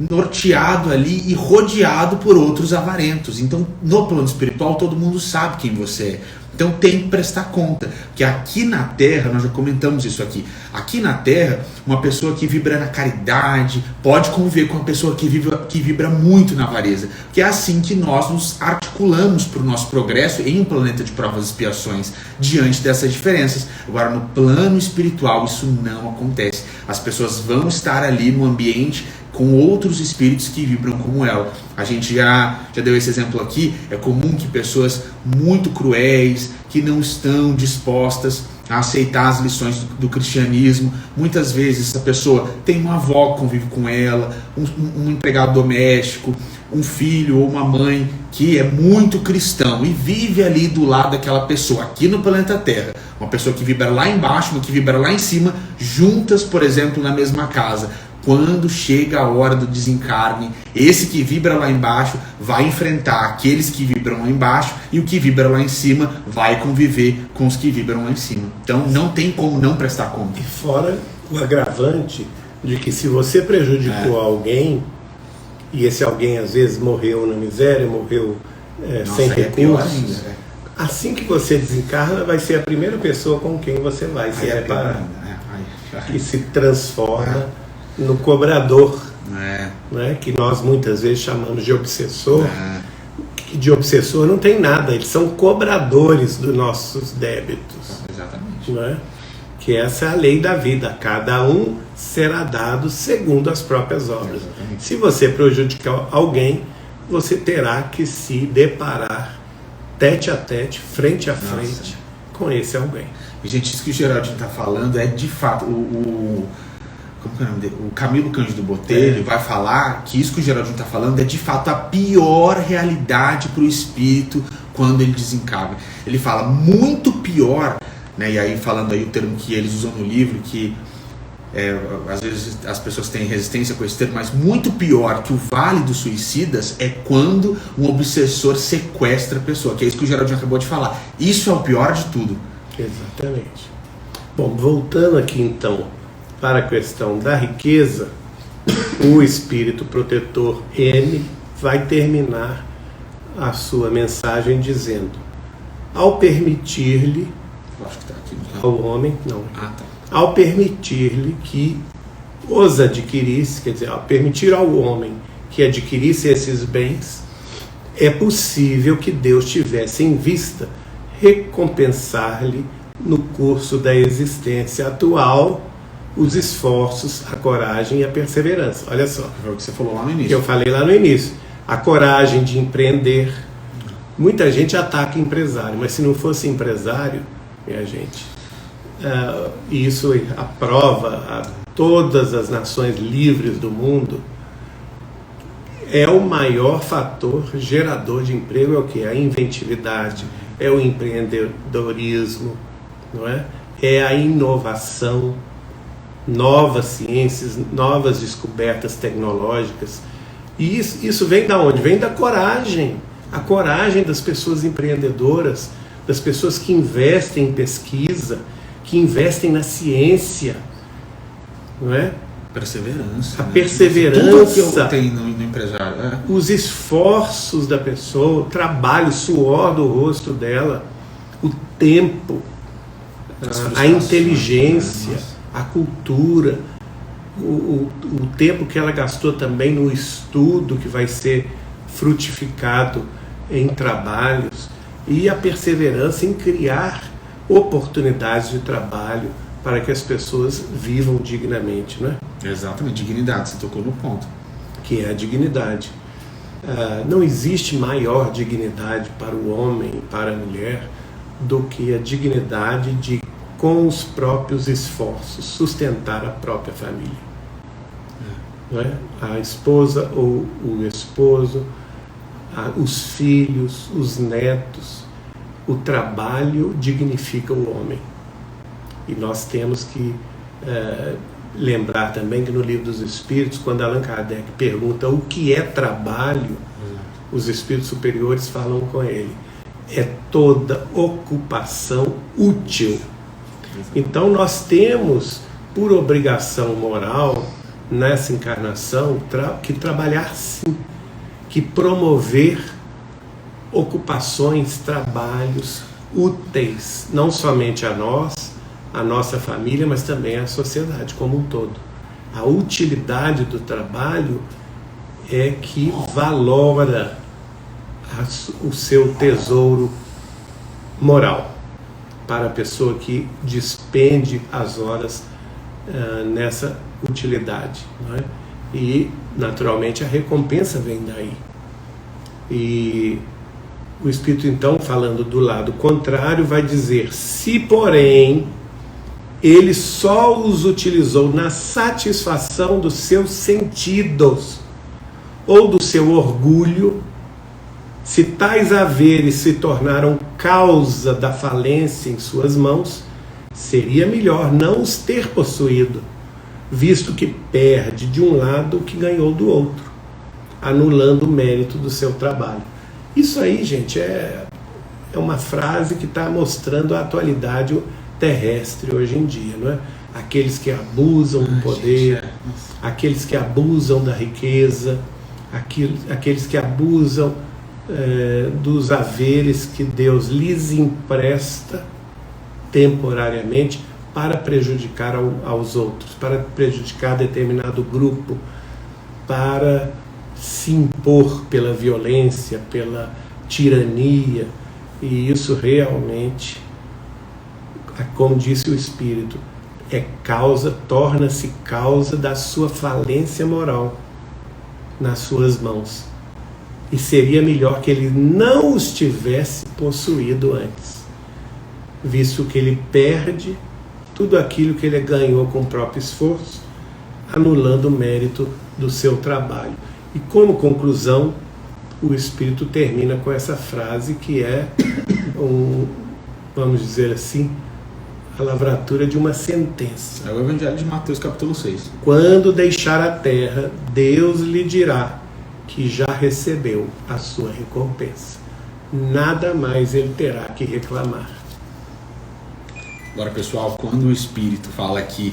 norteado ali e rodeado por outros avarentos. Então, no plano espiritual, todo mundo sabe quem você é. Então tem que prestar conta, porque aqui na Terra, nós já comentamos isso aqui na Terra, uma pessoa que vibra na caridade pode conviver com uma pessoa que vibra muito na avareza, porque é assim que nós nos articulamos para o nosso progresso em um planeta de provas e expiações, diante dessas diferenças. Agora, no plano espiritual, isso não acontece. As pessoas vão estar ali no ambiente com outros espíritos que vibram como ela. A gente já deu esse exemplo aqui. É comum que pessoas muito cruéis, que não estão dispostas a aceitar as lições do cristianismo, muitas vezes essa pessoa tem uma avó que convive com ela, um empregado doméstico, um filho ou uma mãe que é muito cristão e vive ali do lado daquela pessoa, aqui no planeta Terra, uma pessoa que vibra lá embaixo, uma que vibra lá em cima, juntas, por exemplo, na mesma casa. Quando chega a hora do desencarne, esse que vibra lá embaixo vai enfrentar aqueles que vibram lá embaixo, e o que vibra lá em cima vai conviver com os que vibram lá em cima. Então não tem como não prestar conta. E fora o agravante de que se você prejudicou alguém, e esse alguém às vezes morreu na miséria, morreu sem recursos, assim que você desencarna, vai ser a primeira pessoa com quem você vai se deparar, que se transforma no cobrador, né, que nós muitas vezes chamamos de obsessor. Que de obsessor não tem nada, eles são cobradores dos nossos débitos. Exatamente. Né? Que essa é a lei da vida, cada um será dado segundo as próprias obras. Exatamente. Se você prejudicar alguém, você terá que se deparar tete a tete, frente a frente, com esse alguém. E, gente, isso que o Geraldinho está falando é de fato como que é o nome dele? O Camilo Cândido Botelho vai falar que isso que o Geraldinho está falando é de fato a pior realidade para o espírito quando ele desencarna. Ele fala muito pior, né? E aí falando aí o termo que eles usam no livro, que às vezes as pessoas têm resistência com esse termo, mas muito pior que o Vale dos Suicidas é quando um obsessor sequestra a pessoa, que é isso que o Geraldinho acabou de falar. Isso é o pior de tudo. Exatamente. Bom, voltando aqui então para a questão da riqueza, o espírito protetor M vai terminar a sua mensagem dizendo: ao permitir-lhe ao homem, ao permitir-lhe que os adquirisse, quer dizer, ao permitir ao homem que adquirisse esses bens, é possível que Deus tivesse em vista recompensar-lhe no curso da existência atual os esforços, a coragem e a perseverança. Olha só. Foi o que você falou lá no início. Que eu falei lá no início. A coragem de empreender. Muita gente ataca empresário, mas se não fosse empresário, minha gente, isso aprova a todas as nações livres do mundo, é o maior fator gerador de emprego, é o que? A inventividade, é o empreendedorismo, não é? É a inovação, novas ciências, novas descobertas tecnológicas. E isso vem da onde? Vem da coragem. A coragem das pessoas empreendedoras, das pessoas que investem em pesquisa, que investem na ciência, não é? Perseverança. A perseverança. Tudo que tem no empresário. Os esforços da pessoa, o trabalho, o suor do rosto dela, o tempo, a inteligência, a cultura, o tempo que ela gastou também no estudo que vai ser frutificado em trabalhos, e a perseverança em criar oportunidades de trabalho para que as pessoas vivam dignamente, não é? Exatamente, dignidade, você tocou no ponto. Que é a dignidade. Não existe maior dignidade para o homem e para a mulher do que a dignidade de, com os próprios esforços, sustentar a própria família. Não é? A esposa ou o esposo, os filhos, os netos, o trabalho dignifica o homem. E nós temos que lembrar também que no Livro dos Espíritos, quando Allan Kardec pergunta o que é trabalho, os espíritos superiores falam com ele: é toda ocupação útil. Então nós temos, por obrigação moral, nessa encarnação que trabalhar sim, que promover ocupações, trabalhos úteis, não somente a nós, a nossa família, mas também a sociedade como um todo. A utilidade do trabalho é que valora o seu tesouro moral para a pessoa que despende as horas nessa utilidade, não é? E naturalmente a recompensa vem daí. E o Espírito então, falando do lado contrário, vai dizer: se porém ele só os utilizou na satisfação dos seus sentidos ou do seu orgulho, se tais haveres se tornaram causa da falência em suas mãos, seria melhor não os ter possuído, visto que perde de um lado o que ganhou do outro, anulando o mérito do seu trabalho. Isso aí, gente, é uma frase que está mostrando a atualidade terrestre hoje em dia, não é? Aqueles que abusam do poder, aqueles que abusam da riqueza, aqueles que abusam dos haveres que Deus lhes empresta temporariamente para prejudicar aos outros, para prejudicar determinado grupo, para se impor pela violência, pela tirania. E isso realmente, como disse o Espírito, torna-se causa da sua falência moral nas suas mãos. E seria melhor que ele não os tivesse possuído antes, visto que ele perde tudo aquilo que ele ganhou com o próprio esforço, anulando o mérito do seu trabalho. E como conclusão, o Espírito termina com essa frase que é, vamos dizer assim, a lavratura de uma sentença. É o Evangelho de Mateus capítulo 6. Quando deixar a terra, Deus lhe dirá que já recebeu a sua recompensa. Nada mais ele terá que reclamar. Agora, pessoal, quando o Espírito fala aqui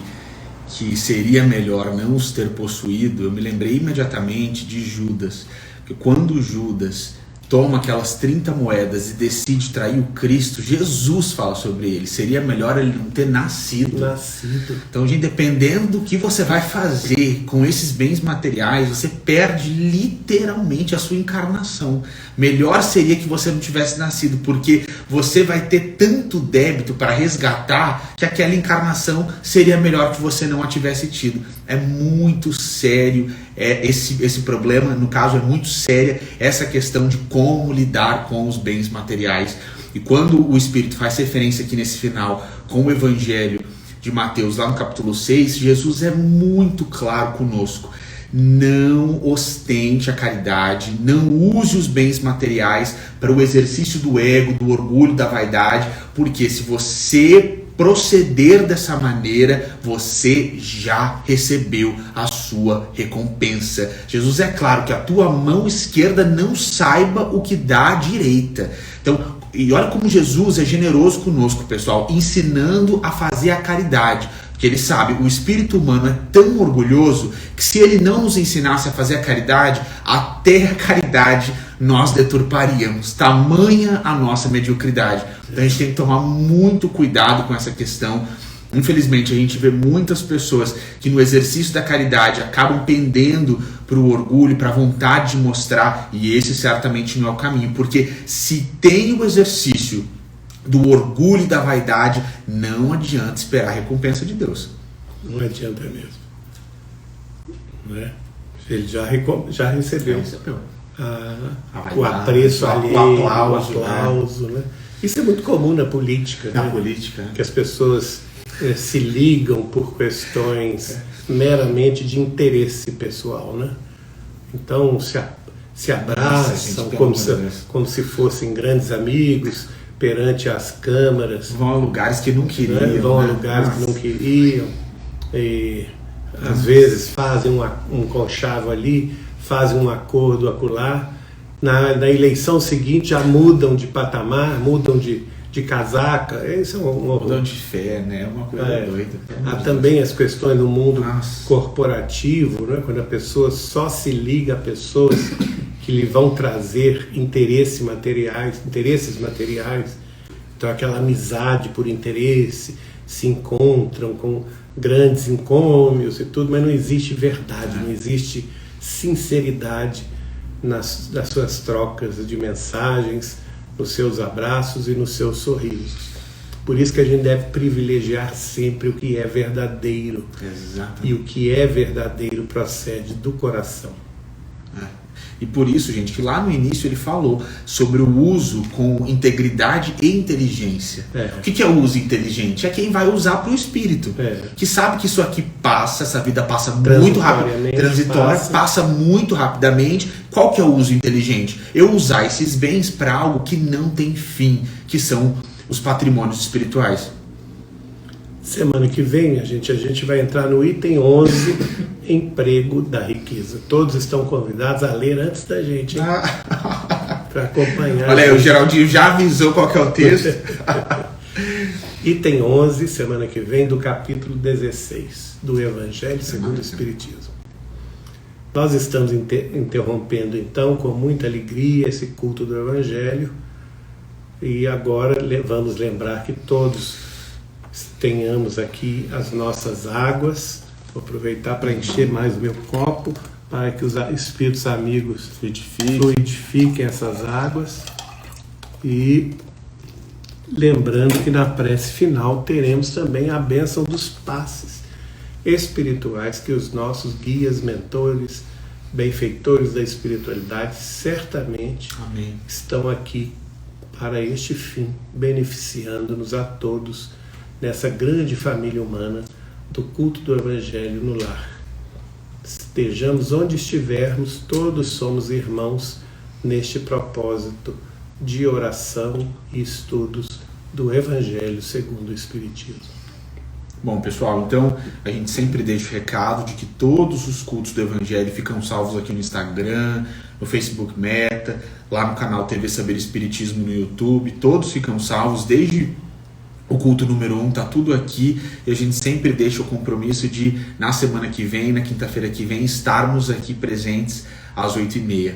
que seria melhor não os ter possuído, eu me lembrei imediatamente de Judas. Porque quando Judas toma aquelas 30 moedas e decide trair o Cristo, Jesus fala sobre ele: seria melhor ele não ter nascido. Então, gente, dependendo do que você vai fazer com esses bens materiais, você perde literalmente a sua encarnação. Melhor seria que você não tivesse nascido, porque você vai ter tanto débito para resgatar que aquela encarnação seria melhor que você não a tivesse tido. É muito sério esse problema, no caso é muito séria essa questão de como lidar com os bens materiais. E quando o Espírito faz referência aqui nesse final com o Evangelho de Mateus, lá no capítulo 6, Jesus é muito claro conosco: não ostente a caridade, não use os bens materiais para o exercício do ego, do orgulho, da vaidade, porque se você proceder dessa maneira, você já recebeu a sua recompensa. Jesus é claro que a tua mão esquerda não saiba o que dá a direita. Então, e olha como Jesus é generoso conosco, pessoal, ensinando a fazer a caridade. Porque ele sabe, o espírito humano é tão orgulhoso que se ele não nos ensinasse a fazer a caridade, até a caridade nós deturparíamos. Tamanha a nossa mediocridade. Então a gente tem que tomar muito cuidado com essa questão. Infelizmente a gente vê muitas pessoas que no exercício da caridade acabam pendendo para o orgulho, para a vontade de mostrar, e esse certamente não é o caminho. Porque se tem o exercício do orgulho e da vaidade, não adianta esperar a recompensa de Deus. Não adianta mesmo. Não é? Ele já recebeu o apreço alheio, o aplauso. Né? Isso é muito comum na política. Na né? política. Que as pessoas se ligam por questões meramente de interesse pessoal. Né? Então se abraçam como se fossem grandes amigos perante as câmaras. Vão a lugares que não queriam. Vão a lugares que não queriam. E às vezes fazem um conchavo ali, fazem um acordo acolá. Na eleição seguinte já mudam de patamar, mudam de de casaca, isso é um horror. Mudão de fé, né? É uma coisa doida. Há também as questões no mundo Nossa. corporativo, né? Quando a pessoa só se liga a pessoas que lhe vão trazer interesses materiais. Então aquela amizade por interesse, se encontram com grandes encômios e tudo, mas não existe verdade, não existe sinceridade nas suas trocas de mensagens, nos seus abraços e nos seus sorrisos. Por isso que a gente deve privilegiar sempre o que é verdadeiro. Exatamente. E o que é verdadeiro procede do coração. E por isso, gente, que lá no início ele falou sobre o uso com integridade e inteligência. O que é o uso inteligente? É quem vai usar para o espírito. Que sabe que isso aqui passa, essa vida passa muito rápido, transitória, passa muito rapidamente. Qual que é o uso inteligente? Eu usar esses bens para algo que não tem fim, que são os patrimônios espirituais. Semana que vem a gente vai entrar no item 11, emprego da riqueza. Todos estão convidados a ler antes da gente, para acompanhar. Olha aí, o Geraldinho já avisou qual que é o texto. Item 11, semana que vem, do capítulo 16 do Evangelho segundo o Espiritismo. Nós estamos interrompendo então com muita alegria esse culto do Evangelho, e agora vamos lembrar que todos tenhamos aqui as nossas águas. Vou aproveitar para encher mais o meu copo, para que os espíritos amigos fluidifiquem essas águas. E lembrando que na prece final teremos também a bênção dos passes espirituais que os nossos guias, mentores, benfeitores da espiritualidade certamente estão aqui para este fim, beneficiando-nos a todos nessa grande família humana do culto do Evangelho no lar. Estejamos onde estivermos, todos somos irmãos neste propósito de oração e estudos do Evangelho segundo o Espiritismo. Bom, pessoal, então a gente sempre deixa o recado de que todos os cultos do Evangelho ficam salvos aqui no Instagram, no Facebook Meta, lá no canal TV Saber Espiritismo no YouTube, todos ficam salvos, desde o culto número 1, tá tudo aqui, e a gente sempre deixa o compromisso de, na semana que vem, na quinta-feira que vem, estarmos aqui presentes às 8h30.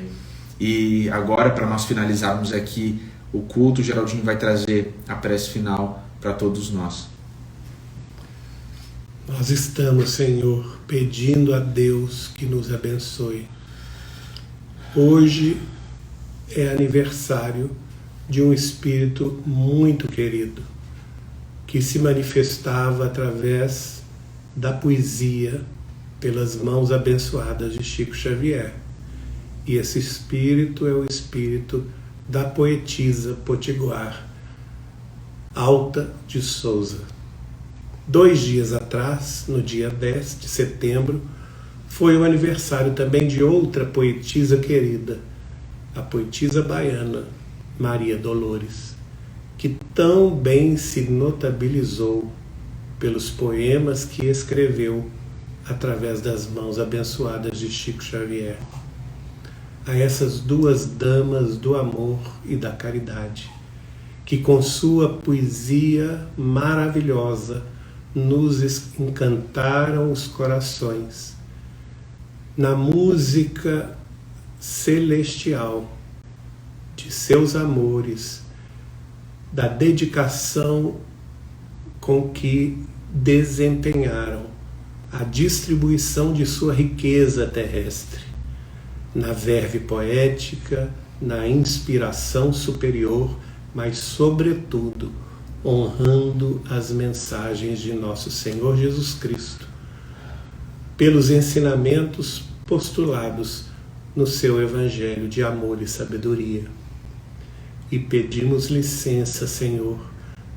E agora, para nós finalizarmos aqui o culto, o Geraldinho vai trazer a prece final para todos nós. Nós estamos, Senhor, pedindo a Deus que nos abençoe. Hoje é aniversário de um espírito muito querido, que se manifestava através da poesia pelas mãos abençoadas de Chico Xavier. E esse espírito é o espírito da poetisa potiguar Alta de Souza. 2 dias atrás, no dia 10 de setembro, foi o aniversário também de outra poetisa querida, a poetisa baiana Maria Dolores, que tão bem se notabilizou pelos poemas que escreveu através das mãos abençoadas de Chico Xavier. A essas duas damas do amor e da caridade, que com sua poesia maravilhosa nos encantaram os corações, na música celestial de seus amores, da dedicação com que desempenharam a distribuição de sua riqueza terrestre, na verve poética, na inspiração superior, mas sobretudo honrando as mensagens de nosso Senhor Jesus Cristo, pelos ensinamentos postulados no seu Evangelho de amor e sabedoria. E pedimos licença, Senhor,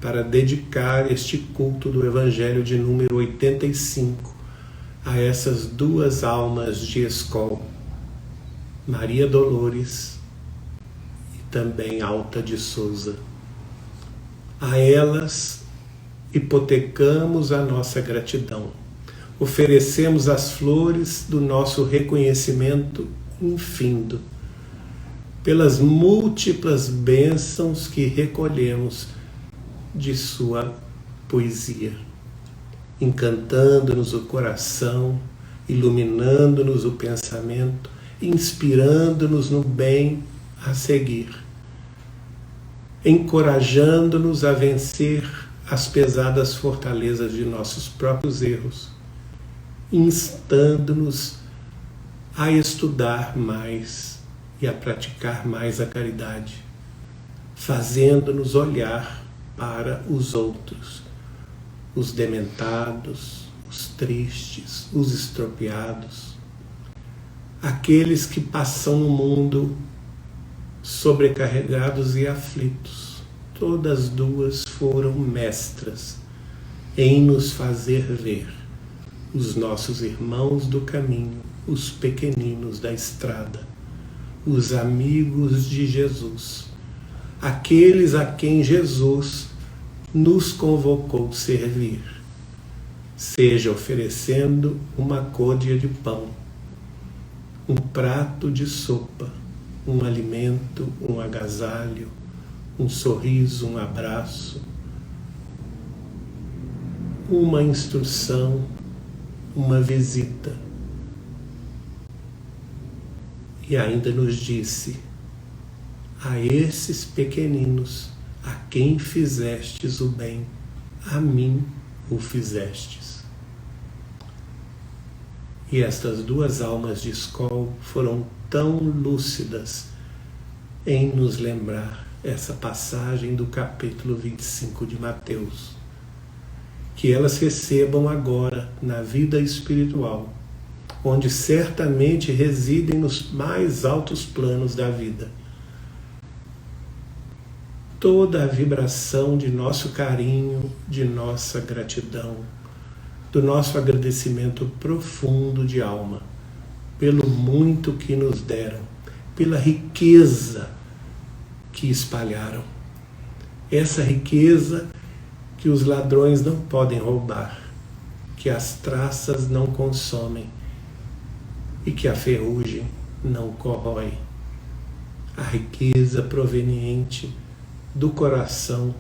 para dedicar este culto do Evangelho de número 85 a essas duas almas de escola, Maria Dolores e também Alta de Souza. A elas hipotecamos a nossa gratidão. Oferecemos as flores do nosso reconhecimento infindo, pelas múltiplas bênçãos que recolhemos de sua poesia, encantando-nos o coração, iluminando-nos o pensamento, inspirando-nos no bem a seguir, encorajando-nos a vencer as pesadas fortalezas de nossos próprios erros, instando-nos a estudar mais e a praticar mais a caridade, fazendo-nos olhar para os outros, os dementados, os tristes, os estropiados, aqueles que passam no mundo sobrecarregados e aflitos. Todas duas foram mestras em nos fazer ver os nossos irmãos do caminho, os pequeninos da estrada, os amigos de Jesus, aqueles a quem Jesus nos convocou servir, seja oferecendo uma côdea de pão, um prato de sopa, um alimento, um agasalho, um sorriso, um abraço, uma instrução, uma visita. E ainda nos disse: a esses pequeninos, a quem fizestes o bem, a mim o fizestes. E estas duas almas de escola foram tão lúcidas em nos lembrar essa passagem do capítulo 25 de Mateus, que elas recebam agora na vida espiritual, onde certamente residem nos mais altos planos da vida, toda a vibração de nosso carinho, de nossa gratidão, do nosso agradecimento profundo de alma, pelo muito que nos deram, pela riqueza que espalharam. Essa riqueza que os ladrões não podem roubar, que as traças não consomem e que a ferrugem não corrói. A riqueza proveniente do coração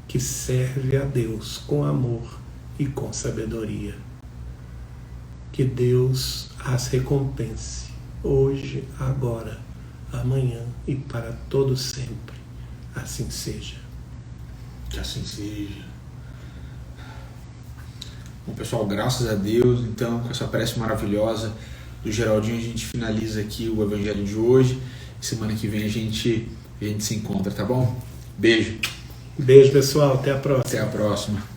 que serve a Deus com amor e com sabedoria. Que Deus as recompense hoje, agora, amanhã e para todo sempre. Assim seja. Que assim seja. Bom, pessoal, graças a Deus, então, com essa prece maravilhosa do Geraldinho, a gente finaliza aqui o Evangelho de hoje. Semana que vem a gente se encontra, tá bom? Beijo. Beijo, pessoal. Até a próxima. Até a próxima.